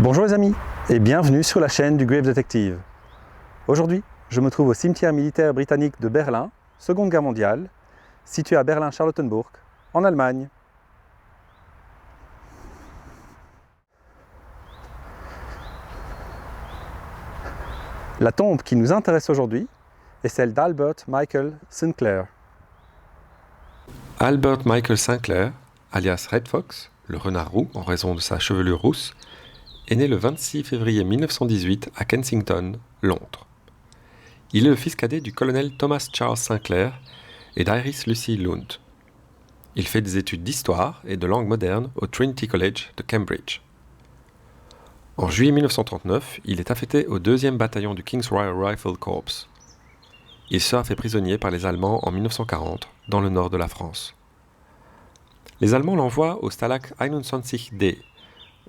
Bonjour les amis et bienvenue sur la chaîne du Grave Detective. Aujourd'hui, je me trouve au cimetière militaire britannique de Berlin, Seconde Guerre mondiale, situé à Berlin-Charlottenburg, en Allemagne. La tombe qui nous intéresse aujourd'hui est celle d'Albert Michael Sinclair. Albert Michael Sinclair, alias Red Fox, le renard roux en raison de sa chevelure rousse, est né le 26 février 1918 à Kensington, Londres. Il est le fils cadet du colonel Thomas Charles Sinclair et d'Iris Lucy Lund. Il fait des études d'histoire et de langue moderne au Trinity College de Cambridge. En juillet 1939, il est affecté au 2e bataillon du King's Royal Rifle Corps. Il sera fait prisonnier par les Allemands en 1940 dans le nord de la France. Les Allemands l'envoient au Stalag 21D,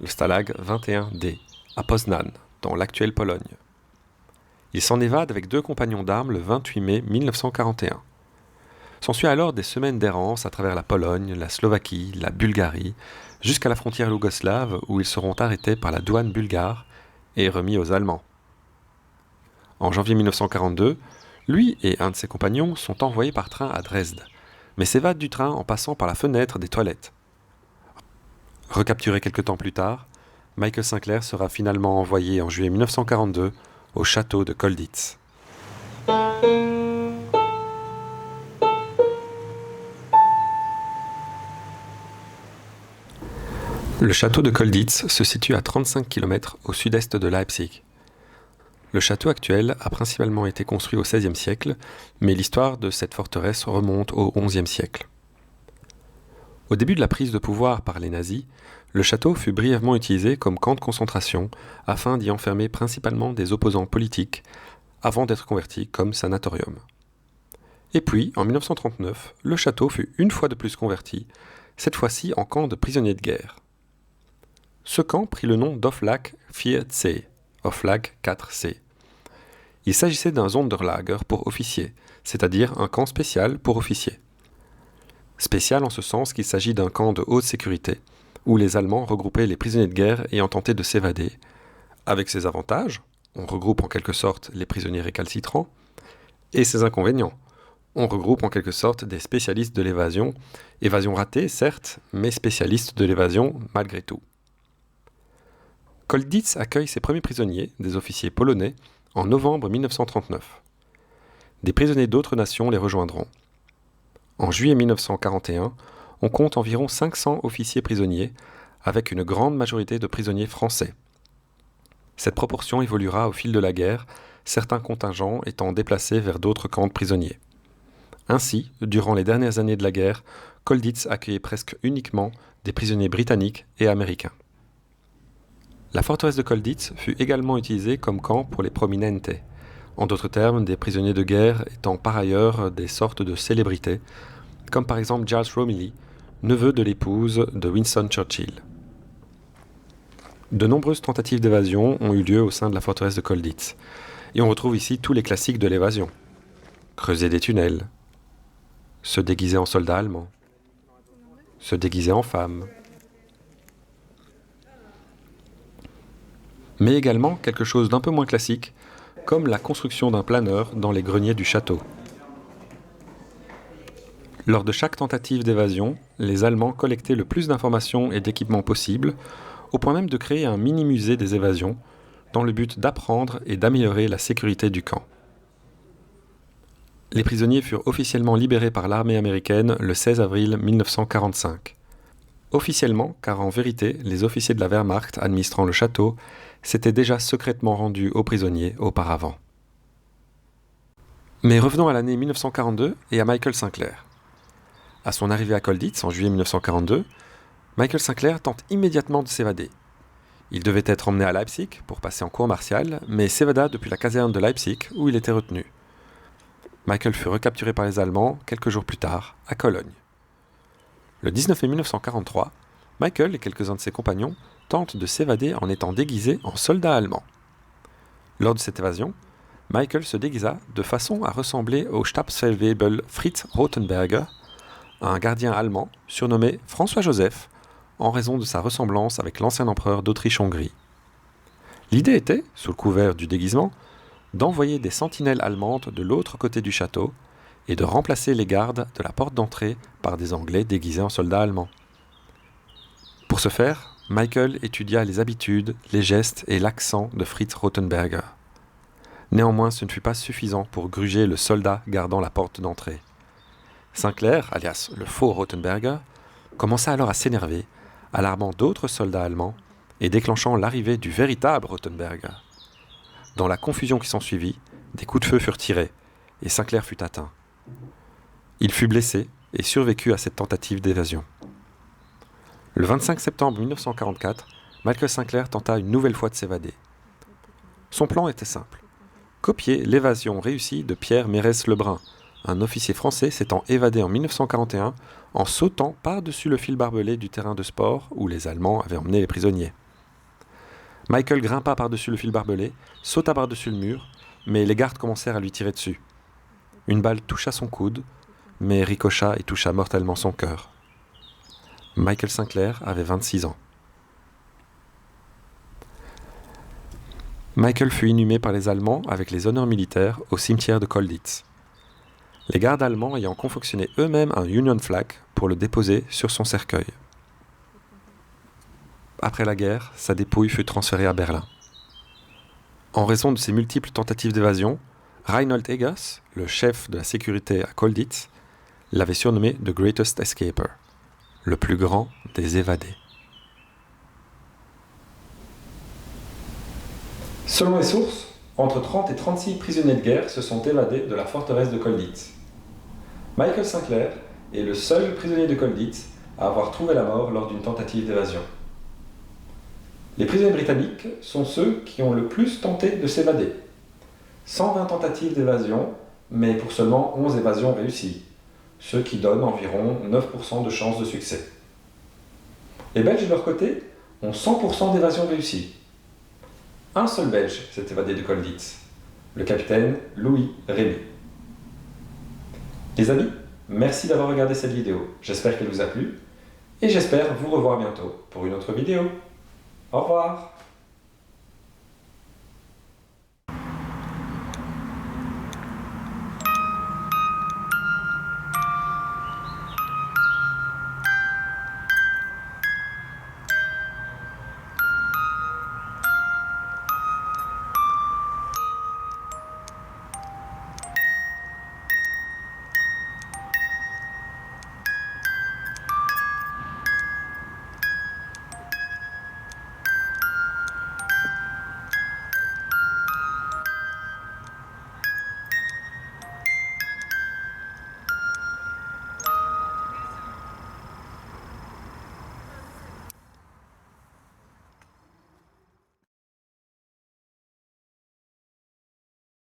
le Stalag 21D, à Poznan, dans l'actuelle Pologne. Il s'en évade avec 2 compagnons d'armes le 28 mai 1941. S'ensuit alors des semaines d'errance à travers la Pologne, la Slovaquie, la Bulgarie, jusqu'à la frontière yougoslave où ils seront arrêtés par la douane bulgare et remis aux Allemands. En janvier 1942, lui et un de ses compagnons sont envoyés par train à Dresde, mais s'évadent du train en passant par la fenêtre des toilettes. Recapturé quelque temps plus tard, Michael Sinclair sera finalement envoyé en juillet 1942 au château de Colditz. Le château de Colditz se situe à 35 km au sud-est de Leipzig. Le château actuel a principalement été construit au XVIe siècle, mais l'histoire de cette forteresse remonte au XIe siècle. Au début de la prise de pouvoir par les nazis, le château fut brièvement utilisé comme camp de concentration afin d'y enfermer principalement des opposants politiques avant d'être converti comme sanatorium. Et puis, en 1939, le château fut une fois de plus converti, cette fois-ci en camp de prisonniers de guerre. Ce camp prit le nom d'Hoflag 4C, Hoflag 4C. Il s'agissait d'un Sonderlager pour officiers, c'est-à-dire un camp spécial pour officiers. Spécial en ce sens qu'il s'agit d'un camp de haute sécurité, où les Allemands regroupaient les prisonniers de guerre ayant tenté de s'évader. Avec ses avantages, on regroupe en quelque sorte les prisonniers récalcitrants, et ses inconvénients, on regroupe en quelque sorte des spécialistes de l'évasion, évasion ratée certes, mais spécialistes de l'évasion malgré tout. Colditz accueille ses premiers prisonniers, des officiers polonais, en novembre 1939. Des prisonniers d'autres nations les rejoindront. En juillet 1941, on compte environ 500 officiers prisonniers, avec une grande majorité de prisonniers français. Cette proportion évoluera au fil de la guerre, certains contingents étant déplacés vers d'autres camps de prisonniers. Ainsi, durant les dernières années de la guerre, Colditz accueillait presque uniquement des prisonniers britanniques et américains. La forteresse de Colditz fut également utilisée comme camp pour les prominentes, en d'autres termes, des prisonniers de guerre étant par ailleurs des sortes de célébrités, comme par exemple Giles Romilly, neveu de l'épouse de Winston Churchill. De nombreuses tentatives d'évasion ont eu lieu au sein de la forteresse de Colditz, et on retrouve ici tous les classiques de l'évasion. Creuser des tunnels, se déguiser en soldats allemands, se déguiser en femme, mais également quelque chose d'un peu moins classique, comme la construction d'un planeur dans les greniers du château. Lors de chaque tentative d'évasion, les Allemands collectaient le plus d'informations et d'équipements possible, au point même de créer un mini-musée des évasions, dans le but d'apprendre et d'améliorer la sécurité du camp. Les prisonniers furent officiellement libérés par l'armée américaine le 16 avril 1945. Officiellement, car en vérité, les officiers de la Wehrmacht administrant le château s'étaient déjà secrètement rendus aux prisonniers auparavant. Mais revenons à l'année 1942 et à Michael Sinclair. À son arrivée à Colditz en juillet 1942, Michael Sinclair tente immédiatement de s'évader. Il devait être emmené à Leipzig pour passer en cour martiale, mais s'évada depuis la caserne de Leipzig où il était retenu. Michael fut recapturé par les Allemands quelques jours plus tard, à Cologne. Le 19 mai 1943, Michael et quelques-uns de ses compagnons tentent de s'évader en étant déguisés en soldats allemands. Lors de cette évasion, Michael se déguisa de façon à ressembler au Stabsfeldwebel Fritz Rothenberger, un gardien allemand surnommé François-Joseph, en raison de sa ressemblance avec l'ancien empereur d'Autriche-Hongrie. L'idée était, sous le couvert du déguisement, d'envoyer des sentinelles allemandes de l'autre côté du château et de remplacer les gardes de la porte d'entrée par des Anglais déguisés en soldats allemands. Pour ce faire, Michael étudia les habitudes, les gestes et l'accent de Fritz Rothenberger. Néanmoins, ce ne fut pas suffisant pour gruger le soldat gardant la porte d'entrée. Sinclair, alias le faux Rothenberger, commença alors à s'énerver, alarmant d'autres soldats allemands et déclenchant l'arrivée du véritable Rothenberger. Dans la confusion qui s'ensuivit, des coups de feu furent tirés et Sinclair fut atteint. Il fut blessé et survécut à cette tentative d'évasion. Le 25 septembre 1944, Michael Sinclair tenta une nouvelle fois de s'évader. Son plan était simple. Copier l'évasion réussie de Pierre Mérès-Lebrun, un officier français s'étant évadé en 1941 en sautant par-dessus le fil barbelé du terrain de sport où les Allemands avaient emmené les prisonniers. Michael grimpa par-dessus le fil barbelé, sauta par-dessus le mur, mais les gardes commencèrent à lui tirer dessus. Une balle toucha son coude, mais ricocha et toucha mortellement son cœur. Michael Sinclair avait 26 ans. Michael fut inhumé par les Allemands avec les honneurs militaires au cimetière de Colditz. Les gardes allemands ayant confectionné eux-mêmes un Union Flag pour le déposer sur son cercueil. Après la guerre, sa dépouille fut transférée à Berlin. En raison de ses multiples tentatives d'évasion, Reinhold Eggers, le chef de la sécurité à Colditz, l'avait surnommé The Greatest Escaper, le plus grand des évadés. Selon les sources, entre 30 et 36 prisonniers de guerre se sont évadés de la forteresse de Colditz. Michael Sinclair est le seul prisonnier de Colditz à avoir trouvé la mort lors d'une tentative d'évasion. Les prisonniers britanniques sont ceux qui ont le plus tenté de s'évader. 120 tentatives d'évasion, mais pour seulement 11 évasions réussies, ce qui donne environ 9% de chances de succès. Les Belges, de leur côté, ont 100% d'évasion réussies. Un seul Belge s'est évadé de Colditz, le capitaine Louis Rémy. Les amis, merci d'avoir regardé cette vidéo, j'espère qu'elle vous a plu, et j'espère vous revoir bientôt pour une autre vidéo. Au revoir!